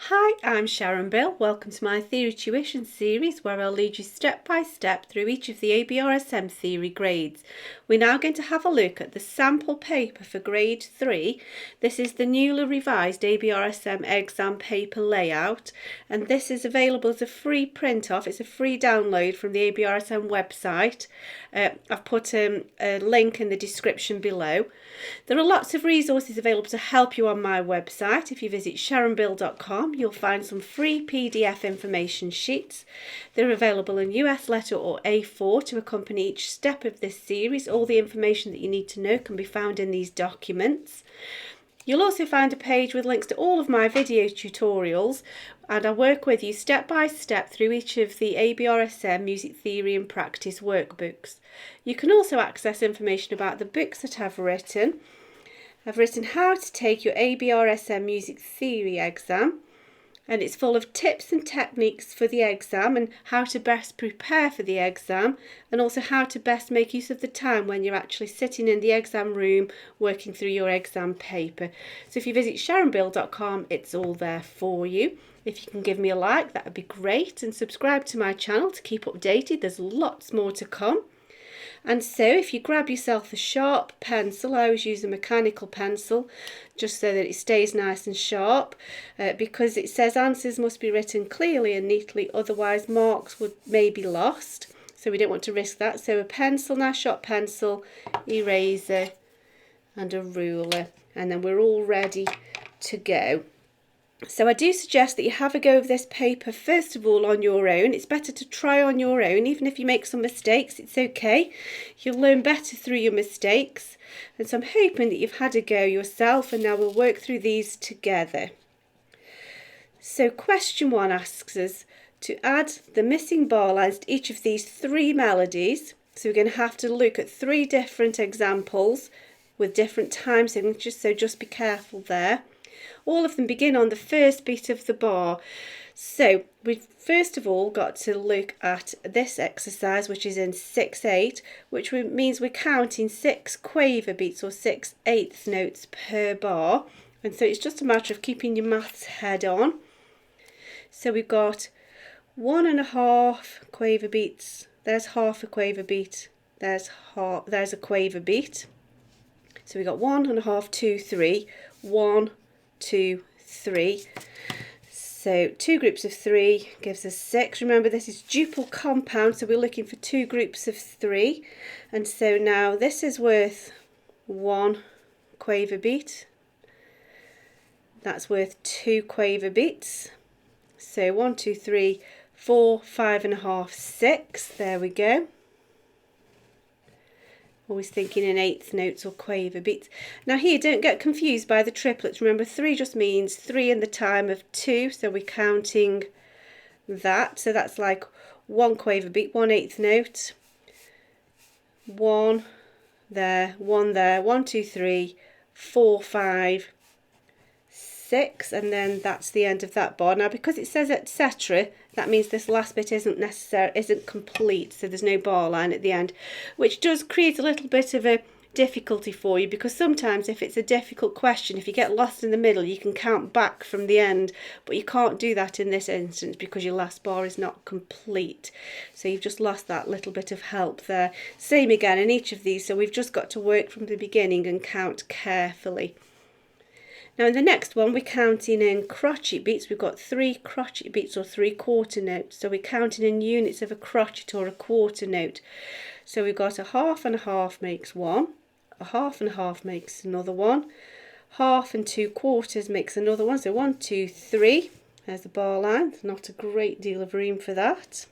Hi, I'm Sharon Bill. Welcome to my Theory Tuition series where I'll lead you step by step through each of the ABRSM theory grades. We're now going to have a look at the sample paper for grade 3. This is the newly revised ABRSM exam paper layout, and this is available as a free print off. It's a free download from the ABRSM website. I've put a link in the description below. There are lots of resources available to help you on my website. If you visit sharonbill.com, you'll find some free PDF information sheets. They're available in US letter or A4 to accompany each step of this series. All the information that you need to know can be found in these documents. You'll also find a page with links to all of my video tutorials, and I work with you step by step through each of the ABRSM Music Theory and Practice workbooks. You can also access information about the books that I've written. I've written How to Take Your ABRSM Music Theory Exam, and it's full of tips and techniques for the exam and how to best prepare for the exam, and also how to best make use of the time when you're actually sitting in the exam room working through your exam paper. So if you visit sharonbill.com, it's all there for you. If you can give me a like, that would be great, and subscribe to my channel to keep updated. There's lots more to come. And so if you grab yourself a sharp pencil, I always use a mechanical pencil just so that it stays nice and sharp, because it says answers must be written clearly and neatly, otherwise marks may be lost. So we don't want to risk that. So a pencil, nice sharp pencil, eraser and a ruler, and then we're all ready to go. So I do suggest that you have a go of this paper first of all on your own. It's better to try on your own, even if you make some mistakes, it's okay. You'll learn better through your mistakes. And so I'm hoping that you've had a go yourself, and now we'll work through these together. So question 1 asks us to add the missing bar lines to each of these 3 melodies. So we're going to have to look at 3 different examples with different time signatures, so just be careful there. All of them begin on the first beat of the bar. So we've first of all got to look at this exercise, which is in 6/8, which means we're counting 6 quaver beats or 6/8 notes per bar. And so it's just a matter of keeping your maths head on. So we've got 1.5 quaver beats. There's half a quaver beat. There's a quaver beat. So we've got 1.5, 2, 3, 1, 2, 3. So 2 groups of 3 gives us 6. Remember, this is duple compound, so we're looking for 2 groups of 3. And so now this is worth 1 quaver beat. That's worth 2 quaver beats. So 1, 2, 3, 4, 5.5, 6. There we go. Always thinking in 1/8 notes or quaver beats. Now here, don't get confused by the triplets. Remember, 3 just means 3 in the time of 2, so we're counting that. So that's like 1 quaver beat, 1/8 note, 1 there, 1, 2, 3, 4, 5, 6, and then that's the end of that bar. Now because it says etc., that means this last bit isn't complete, so there's no bar line at the end, which does create a little bit of a difficulty for you, because sometimes if it's a difficult question, if you get lost in the middle, you can count back from the end, but you can't do that in this instance because your last bar is not complete. So you've just lost that little bit of help there. Same again in each of these, so we've just got to work from the beginning and count carefully. Now in the next one, we're counting in crotchet beats. We've got 3 crotchet beats or 3/4 notes. So we're counting in units of a crotchet or a quarter note. So we've got a half and a half makes 1, a half and a half makes another 1, half and 2/4 makes another 1. So 1, 2, 3. There's the bar line. Not a great deal of room for that.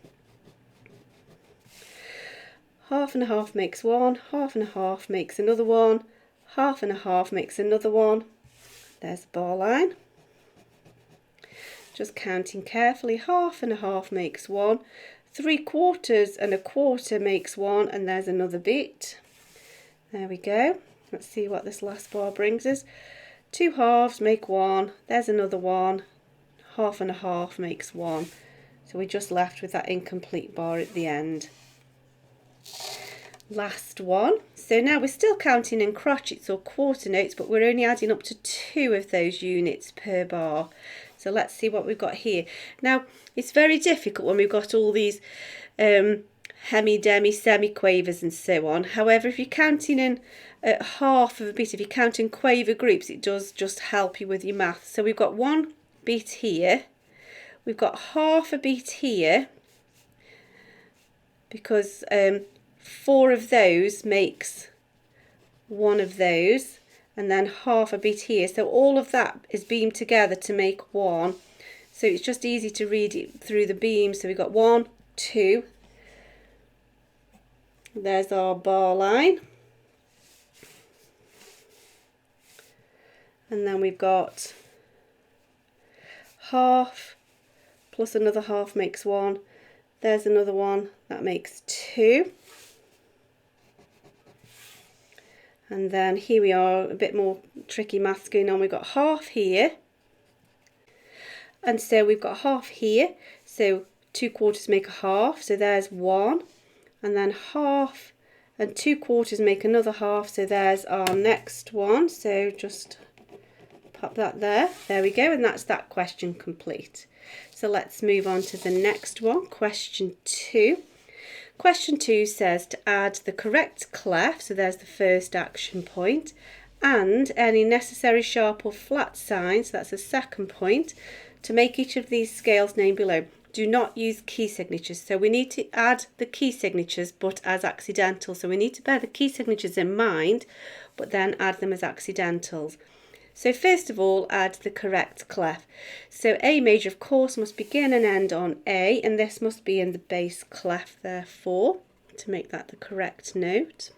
Half and a half makes 1, half and a half makes another 1, half and a half makes another 1. There's the bar line. Just counting carefully, half and a half makes 1, 3/4 and a quarter makes 1, and there's another beat. There we go. Let's see what this last bar brings us. 2 halves make 1, there's another 1, half and a half makes 1. So we're just left with that incomplete bar at the end. last one. So now we're still counting in crotchets or quarter notes, but we're only adding up to 2 of those units per bar. So let's see what we've got here. Now it's very difficult when we've got all these hemi, demi, semi-quavers and so on. However, if you're counting in at half of a beat, if you count in quaver groups, it does just help you with your math. So we've got 1 beat here, we've got half a beat here, because 4 of those makes 1 of those, and then half a beat here. So all of that is beamed together to make 1. So it's just easy to read it through the beam. So we've got 1, 2. There's our bar line. And then we've got half plus another half makes 1. There's another one, that makes 2. And then here we are, a bit more tricky maths going on. We've got half here. And so we've got half here. So 2 quarters make a half. So there's 1. And then half and 2 quarters make another half. So there's our next one. So just pop that there. There we go. And that's that question complete. So let's move on to the next one, question 2. Question 2 says to add the correct clef, so there's the first action point, and any necessary sharp or flat signs, that's the second point, to make each of these scales named below. Do not use key signatures. So we need to add the key signatures, but as accidental. So we need to bear the key signatures in mind, but then add them as accidentals. So first of all, add the correct clef. So A major, of course, must begin and end on A, and this must be in the bass clef, therefore, to make that the correct note.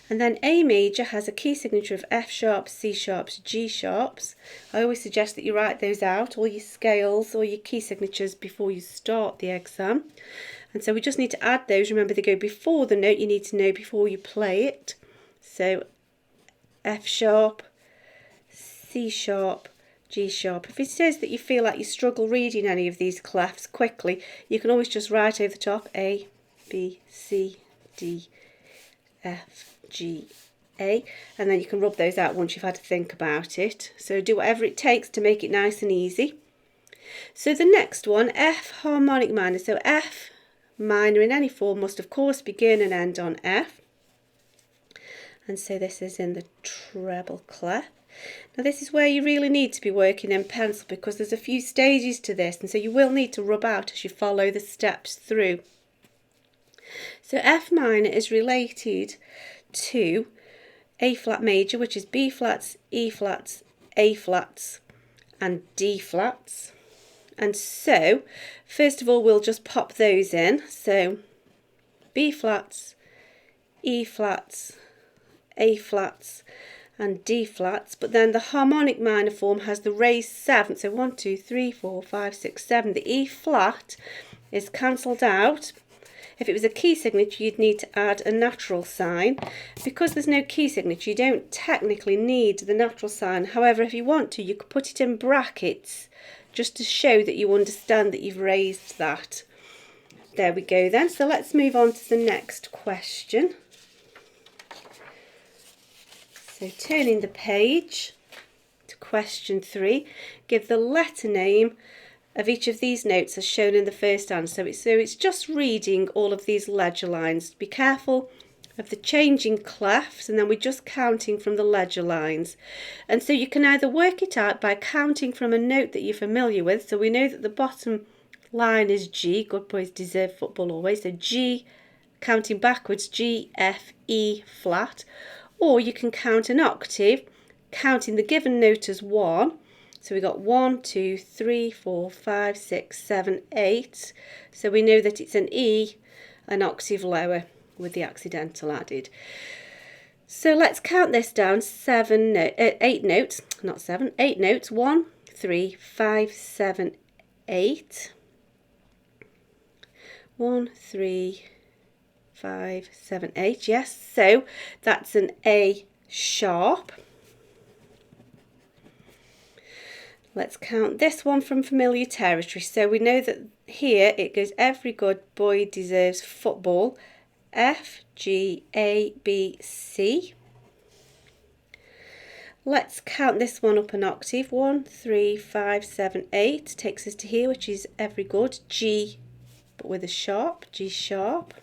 And then A major has a key signature of F sharps, C sharps, G sharps. I always suggest that you write those out, all your scales, all your key signatures, before you start the exam. And so we just need to add those. Remember, they go before the note you need to know before you play it. So F sharp, C sharp, G sharp. If it says that you feel like you struggle reading any of these clefs quickly, you can always just write over the top A, B, C, D, F, G, A, and then you can rub those out once you've had to think about it. So do whatever it takes to make it nice and easy. So the next one, F harmonic minor. So F minor in any form must of course begin and end on F. And so this is in the treble clef. Now this is where you really need to be working in pencil, because there's a few stages to this, and so you will need to rub out as you follow the steps through. So F minor is related to A flat major, which is B flats, E flats, A flats and D flats. And so first of all we'll just pop those in. So B flats, E flats, A flats and D flats, but then the harmonic minor form has the raised 7th, so 1, 2, 3, 4, 5, 6, 7. The E flat is cancelled out. If it was a key signature, you'd need to add a natural sign. Because there's no key signature, you don't technically need the natural sign. However, if you want to, you could put it in brackets just to show that you understand that you've raised that. There we go then. So let's move on to the next question. So turning the page to question 3, give the letter name of each of these notes as shown in the first answer. So it's just reading all of these ledger lines. Be careful of the changing clefs, and then we're just counting from the ledger lines. And so you can either work it out by counting from a note that you're familiar with. So we know that the bottom line is G, good boys deserve football always. So G, counting backwards, G, F, E flat. Or you can count an octave, counting the given note as 1. So we got 1, 2, 3, 4, 5, 6, 7, 8. So we know that it's an E, an octave lower with the accidental added. So let's count this down. 8 notes, not 7, 8 notes. 1, 3, 5, 7, 8. 1, 3, 5, 7, 8. Yes, so that's an A sharp. Let's count this one from familiar territory. So we know that here it goes every good boy deserves football. F, G, A, B, C. Let's count this one up an octave. 1, 3, 5, 7, 8 takes us to here, which is every good. G, but with a sharp, G sharp.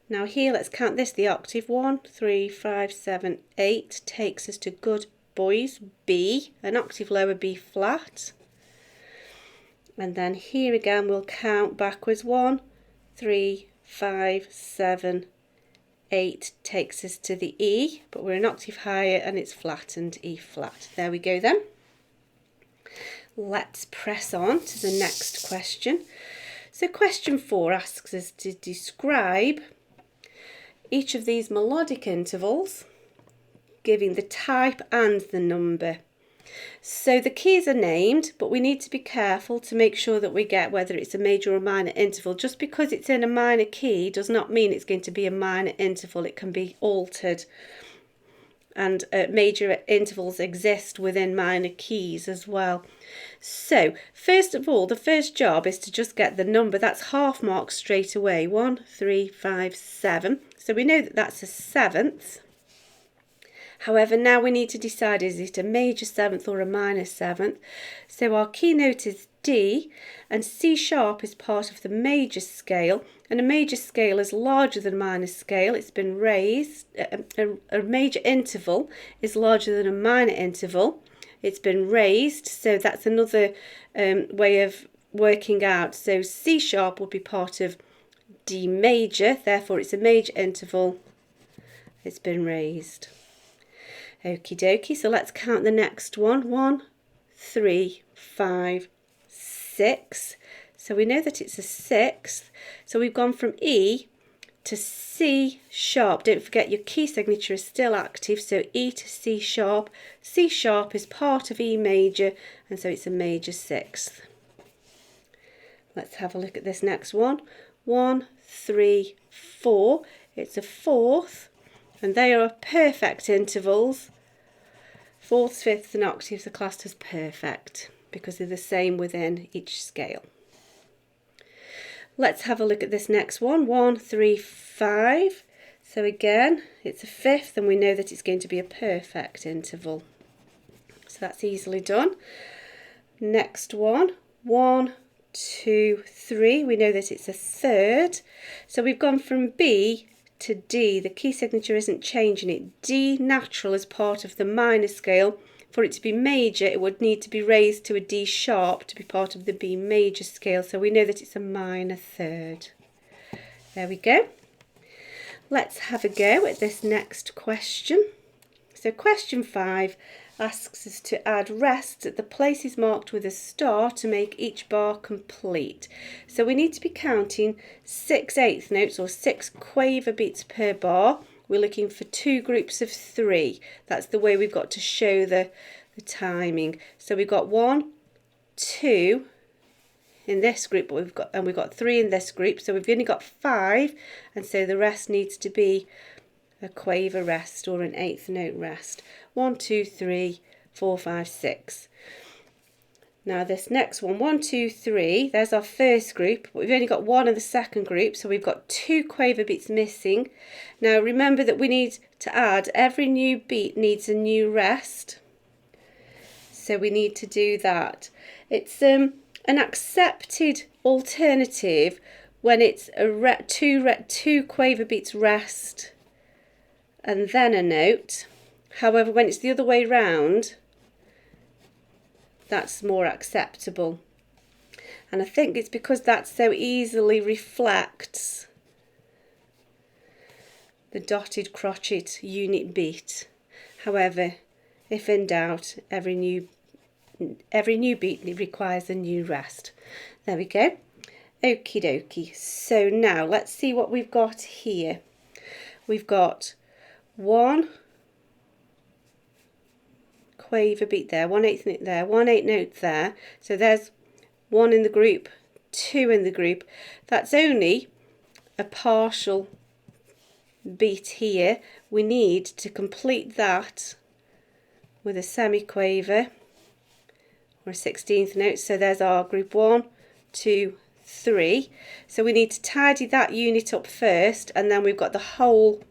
Now here, let's count this, the octave. 1, 3, 5, 7, 8 takes us to good boys, B, an octave lower, B flat. And then here again, we'll count backwards. 1, 3, 5, 7, 8 takes us to the E, but we're an octave higher and it's flattened, E flat. There we go then. Let's press on to the next question. So question 4 asks us to describe each of these melodic intervals, giving the type and the number. So the keys are named, but we need to be careful to make sure that we get whether it's a major or minor interval. Just because it's in a minor key does not mean it's going to be a minor interval. It can be altered, and major intervals exist within minor keys as well. So first of all, the first job is to just get the number. That's half marked straight away. 1, 3, 5, 7. So we know that that's a seventh. However, now we need to decide, is it a major seventh or a minor seventh? So our key note is D, and C sharp is part of the major scale, and a major scale is larger than a minor scale. It's been raised. A major interval is larger than a minor interval. It's been raised, so that's another way of working out. So C sharp will be part of D major, therefore it's a major interval. It's been raised. Okie dokie, so let's count the next one. 1, 3, 5, 6. So we know that it's a sixth. So we've gone from E to C sharp. Don't forget your key signature is still active, so E to C sharp. C sharp is part of E major, and so it's a major sixth. Let's have a look at this next one. 1, 3, 4. It's a fourth, and they are perfect intervals. Fourths, fifths and octaves are classed as perfect because they're the same within each scale. Let's have a look at this next one. 1, 3, 5. So again, it's a fifth, and we know that it's going to be a perfect interval. So that's easily done. Next one. 1, 2, 3. We know that it's a third. So we've gone from B to D. The key signature isn't changing it. D natural is part of the minor scale. For it to be major, it would need to be raised to a D sharp to be part of the B major scale. So we know that it's a minor third. There we go. Let's have a go at this next question. So question 5 asks us to add rests at the places marked with a star to make each bar complete. So we need to be counting 6 eighth notes or 6 quaver beats per bar. We're looking for 2 groups of 3. That's the way we've got to show the timing. So we've got 1, 2 in this group, but we've got 3 in this group. So we've only got 5, and so the rest needs to be a quaver rest or an eighth note rest. 1, 2, 3, 4, 5, 6. Now this next one, 1, 2, 3, there's our first group, but we've only got 1 in the second group, so we've got 2 quaver beats missing. Now remember that we need to add, every new beat needs a new rest, so we need to do that. It's an accepted alternative when it's a 2 quaver beats rest and then a note. However, when it's the other way round, that's more acceptable. And I think it's because that so easily reflects the dotted crotchet unit beat. However, if in doubt, every new beat requires a new rest. There we go. Okie dokie. So now let's see what we've got here. We've got 1 quaver beat there, 1 eighth note there, 1 8 note there. So there's 1 in the group, 2 in the group. That's only a partial beat here. We need to complete that with a semiquaver or a 16th note. So there's our group 1, 2, 3. So we need to tidy that unit up first, and then we've got the whole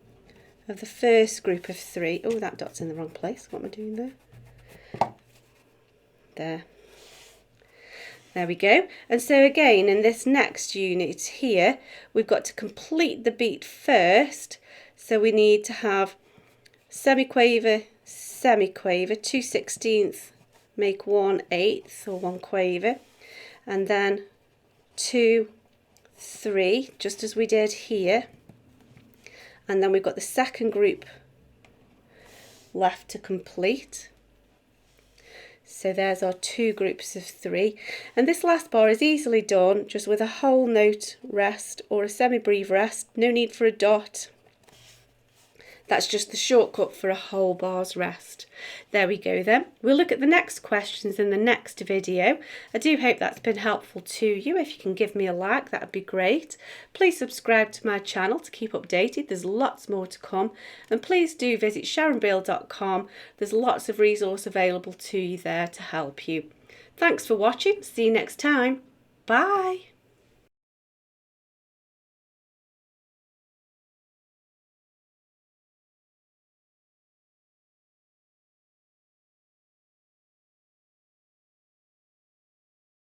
of the first group of 3. Oh, that dot's in the wrong place. What am I doing there? There. There we go. And so again, in this next unit here, we've got to complete the beat first. So we need to have semiquaver, semiquaver, 2/16, make 1/8 or 1 quaver, and then 2, 3, just as we did here. And then we've got the second group left to complete. So there's our 2 groups of 3, and this last bar is easily done just with a whole note rest or a semi-breve rest, no need for a dot. That's just the shortcut for a whole bar's rest. There we go then. We'll look at the next questions in the next video. I do hope that's been helpful to you. If you can give me a like, that would be great. Please subscribe to my channel to keep updated. There's lots more to come. And please do visit sharonbeale.com. There's lots of resource available to you there to help you. Thanks for watching. See you next time. Bye.